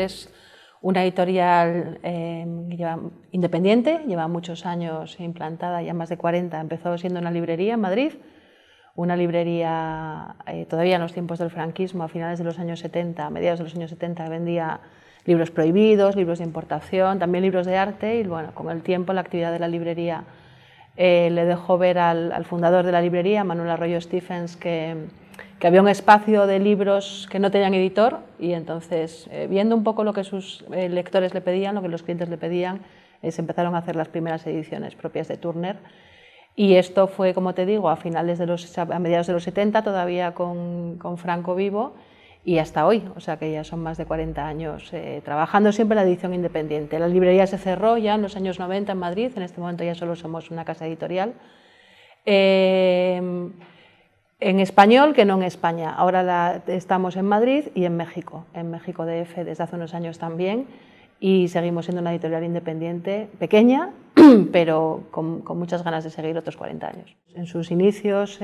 es una editorial independiente, lleva muchos años implantada, ya más de 40, empezó siendo una librería en Madrid, una librería todavía en los tiempos del franquismo, a finales de los años 70, a mediados de los años 70 vendía libros prohibidos, libros de importación, también libros de arte, y bueno, con el tiempo la actividad de la librería le dejó ver al fundador de la librería, Manuel Arroyo Stephens, que había un espacio de libros que no tenían editor, y entonces, viendo un poco lo que sus lectores le pedían, lo que los clientes le pedían, se empezaron a hacer las primeras ediciones propias de Turner. Y esto fue, como te digo, a mediados de los 70, todavía con Franco vivo, y hasta hoy, o sea que ya son más de 40 años trabajando siempre en la edición independiente. La librería se cerró ya en los años 90 en Madrid, en este momento ya solo somos una casa editorial. En español, que no en España. Ahora estamos en Madrid y en México DF desde hace unos años también, y seguimos siendo una editorial independiente, pequeña, pero con muchas ganas de seguir otros 40 años. En sus inicios,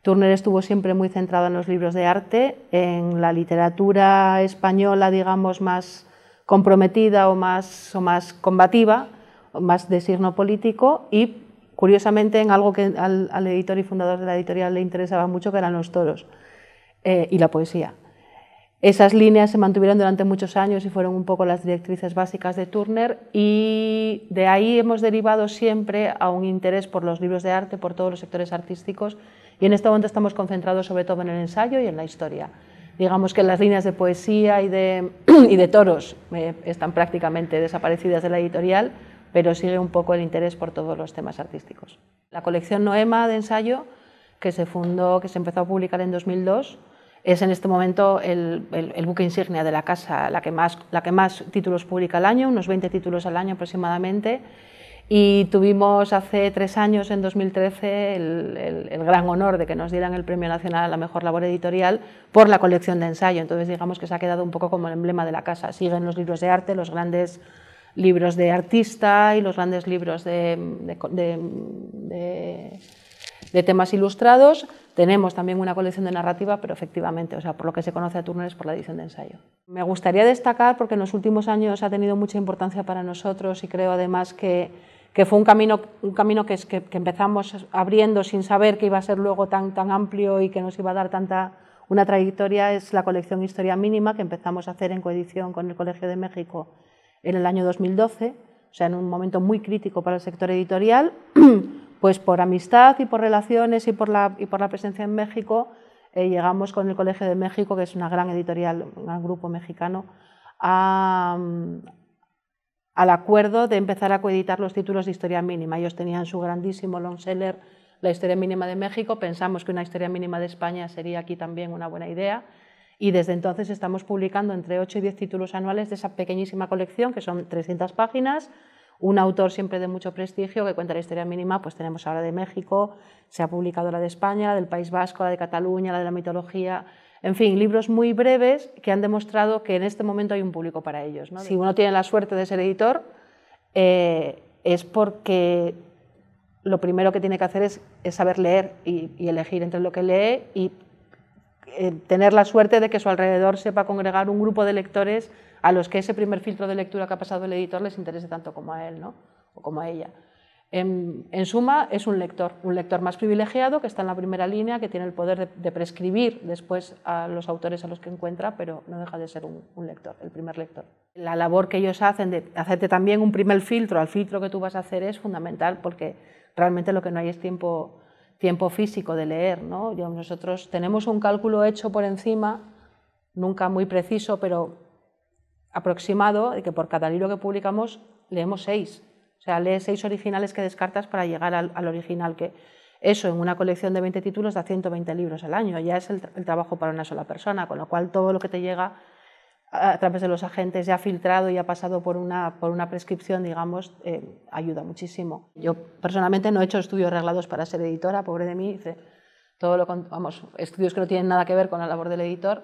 Turner estuvo siempre muy centrado en los libros de arte, en la literatura española, digamos, más comprometida o más combativa, o más de signo político, y curiosamente en algo que al editor y fundador de la editorial le interesaba mucho, que eran los toros y la poesía. Esas líneas se mantuvieron durante muchos años y fueron un poco las directrices básicas de Turner, y de ahí hemos derivado siempre a un interés por los libros de arte, por todos los sectores artísticos, y en este momento estamos concentrados sobre todo en el ensayo y en la historia. Digamos que las líneas de poesía y de toros están prácticamente desaparecidas de la editorial, pero sigue un poco el interés por todos los temas artísticos. La colección Noema de ensayo, que se empezó a publicar en 2002, es en este momento el buque insignia de la casa, la que más títulos publica al año, unos 20 títulos al año aproximadamente, y tuvimos hace 3 años, en 2013, el gran honor de que nos dieran el Premio Nacional a la Mejor Labor Editorial por la colección de ensayo. Entonces digamos que se ha quedado un poco como el emblema de la casa. Siguen los libros de arte, los grandes libros de artista y los grandes libros de temas ilustrados. Tenemos también una colección de narrativa, pero efectivamente, o sea, por lo que se conoce a Turner es por la edición de ensayo. Me gustaría destacar, porque en los últimos años ha tenido mucha importancia para nosotros, y creo además que fue un camino que empezamos abriendo sin saber que iba a ser luego tan amplio y que nos iba a dar una trayectoria, es la colección Historia Mínima, que empezamos a hacer en coedición con el Colegio de México en el año 2012, o sea, en un momento muy crítico para el sector editorial. Pues por amistad y por relaciones y por la presencia en México, llegamos con el Colegio de México, que es una gran editorial, un gran grupo mexicano, al acuerdo de empezar a coeditar los títulos de Historia Mínima. Ellos tenían su grandísimo long seller, la Historia Mínima de México. Pensamos que una Historia Mínima de España sería aquí también una buena idea, y desde entonces estamos publicando entre 8 y 10 títulos anuales de esa pequeñísima colección, que son 300 páginas, un autor siempre de mucho prestigio que cuenta la Historia Mínima. Pues tenemos ahora de México, se ha publicado la de España, la del País Vasco, la de Cataluña, la de la mitología, en fin, libros muy breves que han demostrado que en este momento hay un público para ellos, ¿no? Si uno tiene la suerte de ser editor, es porque lo primero que tiene que hacer es saber leer y elegir entre lo que lee, y tener la suerte de que a su alrededor sepa congregar un grupo de lectores a los que ese primer filtro de lectura que ha pasado el editor les interese tanto como a él, ¿no? O como a ella. En suma, es un lector más privilegiado, que está en la primera línea, que tiene el poder de prescribir después a los autores a los que encuentra, pero no deja de ser un lector, el primer lector. La labor que ellos hacen de hacerte también un primer filtro al filtro que tú vas a hacer es fundamental, porque realmente lo que no hay es tiempo físico de leer, ¿no? Nosotros tenemos un cálculo hecho por encima, nunca muy preciso, pero aproximado, de que por cada libro que publicamos leemos 6. O sea, lees 6 originales que descartas para llegar al original, que eso en una colección de 20 títulos da 120 libros al año, ya es el trabajo para una sola persona, con lo cual todo lo que te llega a través de los agentes ya filtrado y ha pasado por una prescripción, digamos, ayuda muchísimo. Yo personalmente no he hecho estudios reglados para ser editora, pobre de mí, hice estudios que no tienen nada que ver con la labor del editor,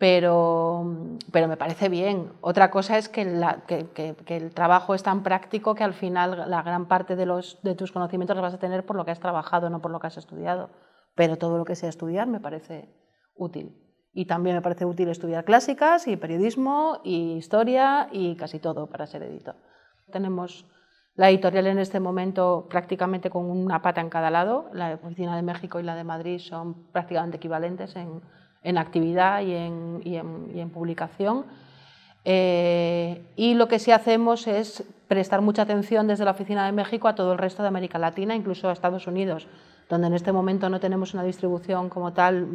pero me parece bien. Otra cosa es que el trabajo es tan práctico que al final la gran parte de tus conocimientos los vas a tener por lo que has trabajado, no por lo que has estudiado, pero todo lo que sea estudiar me parece útil. Y también me parece útil estudiar clásicas y periodismo y historia y casi todo para ser editor. Tenemos la editorial en este momento prácticamente con una pata en cada lado. La oficina de México y la de Madrid son prácticamente equivalentes en actividad y en publicación. Y lo que sí hacemos es prestar mucha atención desde la oficina de México a todo el resto de América Latina, incluso a Estados Unidos, donde en este momento no tenemos una distribución como tal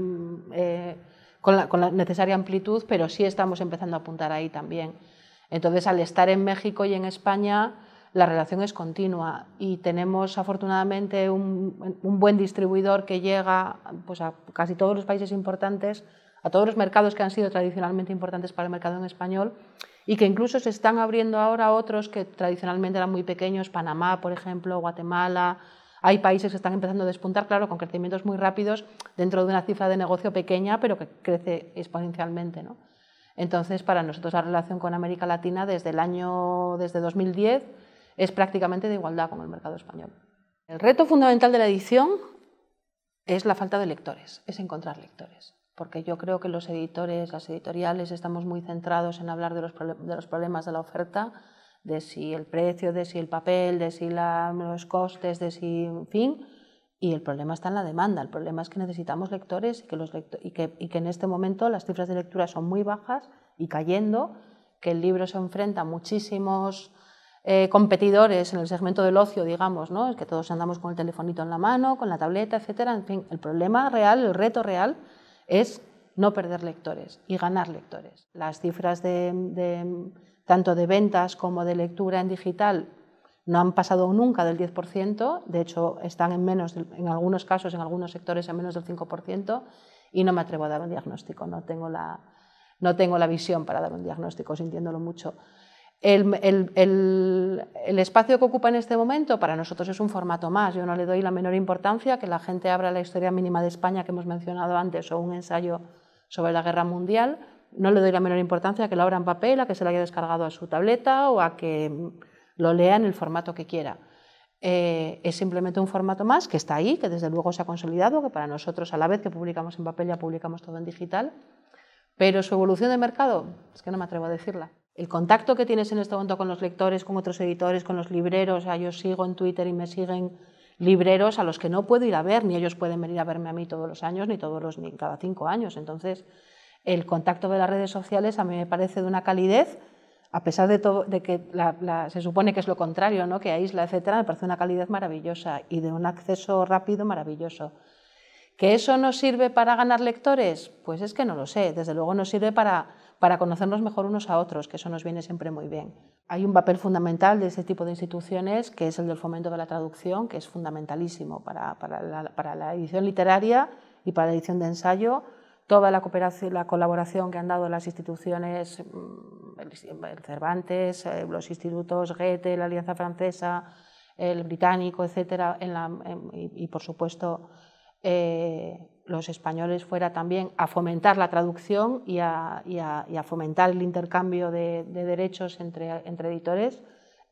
con la necesaria amplitud, pero sí estamos empezando a apuntar ahí también. Entonces, al estar en México y en España, la relación es continua y tenemos afortunadamente un buen distribuidor que llega pues, a casi todos los países importantes, a todos los mercados que han sido tradicionalmente importantes para el mercado en español y que incluso se están abriendo ahora otros que tradicionalmente eran muy pequeños, Panamá, por ejemplo, Guatemala. Hay países que están empezando a despuntar, claro, con crecimientos muy rápidos dentro de una cifra de negocio pequeña, pero que crece exponencialmente, ¿no? Entonces, para nosotros la relación con América Latina desde 2010 es prácticamente de igualdad con el mercado español. El reto fundamental de la edición es la falta de lectores, es encontrar lectores, porque yo creo que los editores, las editoriales, estamos muy centrados en hablar de los problemas de la oferta, de si el precio, de si el papel, de si los costes, de si, en fin, y el problema está en la demanda. El problema es que necesitamos lectores y que en este momento las cifras de lectura son muy bajas y cayendo, que el libro se enfrenta a muchísimos competidores en el segmento del ocio, digamos, ¿no? Es que todos andamos con el telefonito en la mano, con la tableta, etcétera. En fin, el problema real, el reto real es no perder lectores y ganar lectores. Las cifras tanto de ventas como de lectura en digital no han pasado nunca del 10%, de hecho están en algunos casos, en algunos sectores, en menos del 5%, y no me atrevo a dar un diagnóstico, no tengo la visión para dar un diagnóstico, sintiéndolo mucho. El espacio que ocupa en este momento para nosotros es un formato más, yo no le doy la menor importancia que la gente abra la historia mínima de España que hemos mencionado antes o un ensayo sobre la guerra mundial, no le doy la menor importancia a que lo abra en papel, a que se lo haya descargado a su tableta o a que lo lea en el formato que quiera. Es simplemente un formato más que está ahí, que desde luego se ha consolidado, que para nosotros a la vez que publicamos en papel ya publicamos todo en digital, pero su evolución de mercado es que no me atrevo a decirla. El contacto que tienes en este momento con los lectores, con otros editores, con los libreros, yo sigo en Twitter y me siguen libreros a los que no puedo ir a ver, ni ellos pueden venir a verme a mí todos los años, ni cada 5 años. Entonces, el contacto de las redes sociales a mí me parece de una calidez, a pesar de que se supone que es lo contrario, ¿no? Que aísla, etcétera, me parece una calidez maravillosa y de un acceso rápido maravilloso. ¿Que eso nos sirve para ganar lectores? Pues es que no lo sé, desde luego nos sirve para conocernos mejor unos a otros, que eso nos viene siempre muy bien. Hay un papel fundamental de este tipo de instituciones, que es el del fomento de la traducción, que es fundamentalísimo para la edición literaria y para la edición de ensayo. Toda la cooperación, la colaboración que han dado las instituciones, el Cervantes, los institutos Goethe, la Alianza Francesa, el Británico, etcétera, y por supuesto los españoles fuera también a fomentar la traducción y a fomentar el intercambio de derechos entre editores,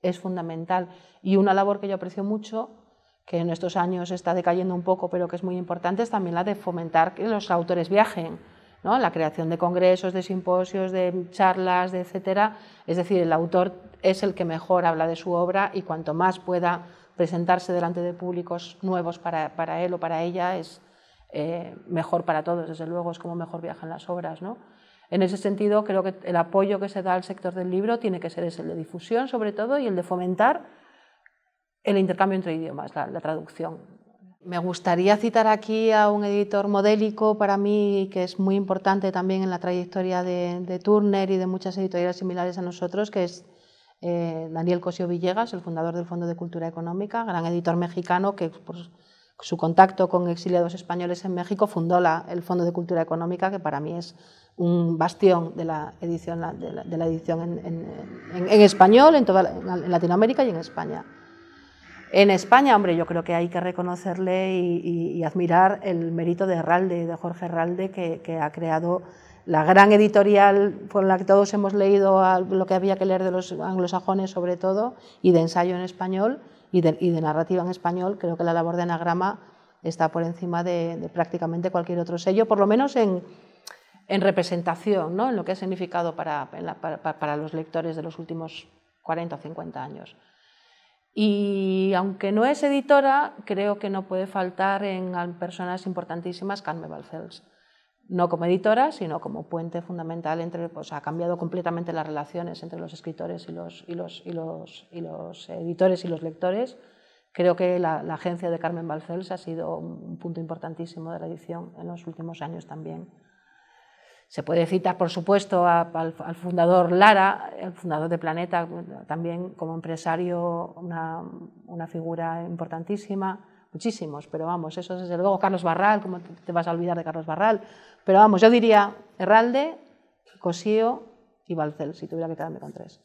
es fundamental. Y una labor que yo aprecio mucho, que en estos años está decayendo un poco, pero que es muy importante, es también la de fomentar que los autores viajen, ¿no? La creación de congresos, de simposios, de charlas, etcétera. Es decir, el autor es el que mejor habla de su obra y cuanto más pueda presentarse delante de públicos nuevos para él o para ella es mejor para todos, desde luego es como mejor viajan las obras, ¿no? En ese sentido creo que el apoyo que se da al sector del libro tiene que ser el de difusión sobre todo y el de fomentar el intercambio entre idiomas, la traducción. Me gustaría citar aquí a un editor modélico para mí que es muy importante también en la trayectoria de Turner y de muchas editoriales similares a nosotros, que es Daniel Cosío Villegas, el fundador del Fondo de Cultura Económica, gran editor mexicano que por su contacto con exiliados españoles en México fundó el Fondo de Cultura Económica, que para mí es un bastión de la edición en español, en Latinoamérica y en España. En España, hombre, yo creo que hay que reconocerle y admirar el mérito de Herralde, de Jorge Herralde, que ha creado la gran editorial por la que todos hemos leído lo que había que leer de los anglosajones sobre todo, y de ensayo en español y de narrativa en español. Creo que la labor de Anagrama está por encima de prácticamente cualquier otro sello, por lo menos en en representación, ¿no? En lo que ha significado para los lectores de los últimos 40 o 50 años. Y aunque no es editora, creo que no puede faltar en personas importantísimas Carme Balcells. No como editora, sino como puente fundamental entre, pues, ha cambiado completamente las relaciones entre los escritores y los editores y los lectores. Creo que la agencia de Carmen Balcells ha sido un punto importantísimo de la edición en los últimos años también. Se puede citar, por supuesto, al fundador Lara, el fundador de Planeta, también como empresario, una figura importantísima, muchísimos, pero vamos, eso desde luego, Carlos Barral, ¿cómo te vas a olvidar de Carlos Barral? Pero vamos, yo diría Herralde, Cosío y Balcells, si tuviera que quedarme con tres.